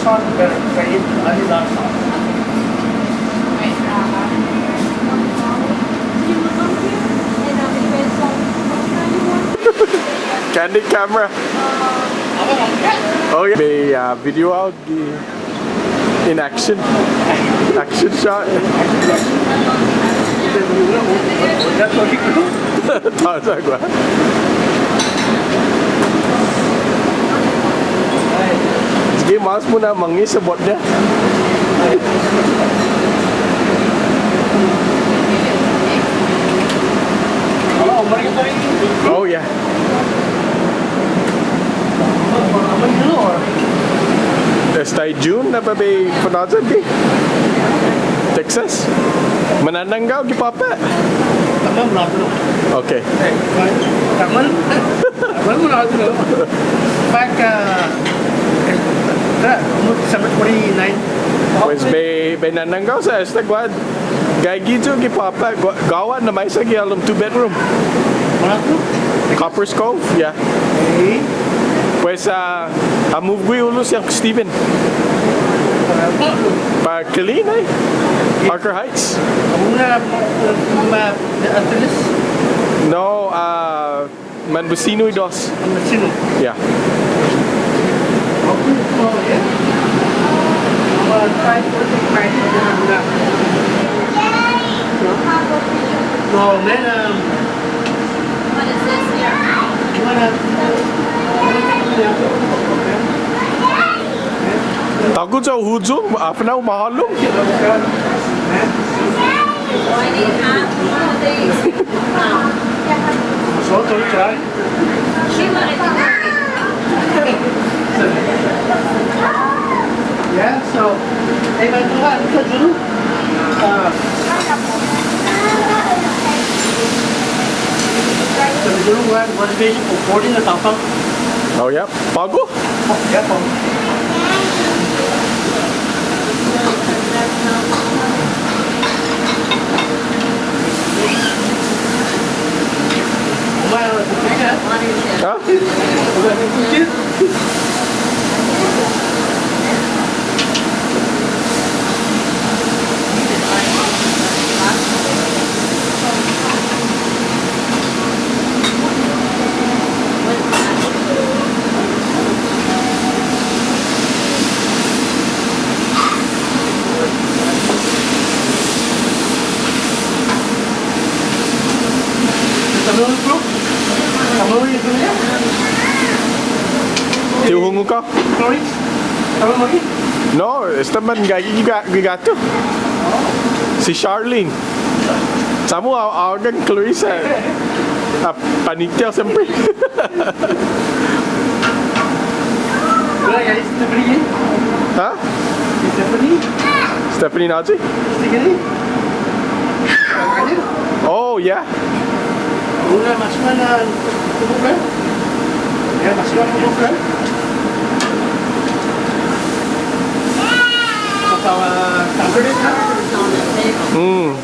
shot very very last shot. Candid camera. Oh yeah. May video out in action. Action shot. Tahu tak gua. Sige, mas mo na mangis sa bot niya. Oh yeah. Stay June na ba may panazan di? Texas? Manananggaw di papa? Tamam labbut. Okay. Tamam. Tamam labbut. Back December 29. Pues may nananggaw sa esta guad. Gay gitu di papa gawan na may sa gialom 2-bedroom. Mana tu? Copper's Cove, yeah. Okay. Pues move gue ulus yang Steven. Pa Killeen eh? Parker Heights? Kamu na Atlas? No, Manbusino y dos. Manbusino? Yeah. Okay, oh yeah. Try to take my no, man, What is this here? Takut sa hujung, apa na mahalong? I need half one of these. So, try. She wanted to Yeah, so, hey, man, Tuhan, ito dulu. Sabi dulu, reservation for 40 na tapang. Oh yeah, bago? Oh, yeah, po. Umay, Ha? Tiuhungu ka? Sorry? Tama mo rin? No, esta man gigato. Si Charlene. Samu awagan Clarissa. Panitia siyempre. Wala guys, Stephanie. Ha? Stephanie? Stephanie Nazi? Stephanie? Oh, yeah. Una mas mana tubukan? Ya, masih ada tubukan. Tawa, tampil on the table.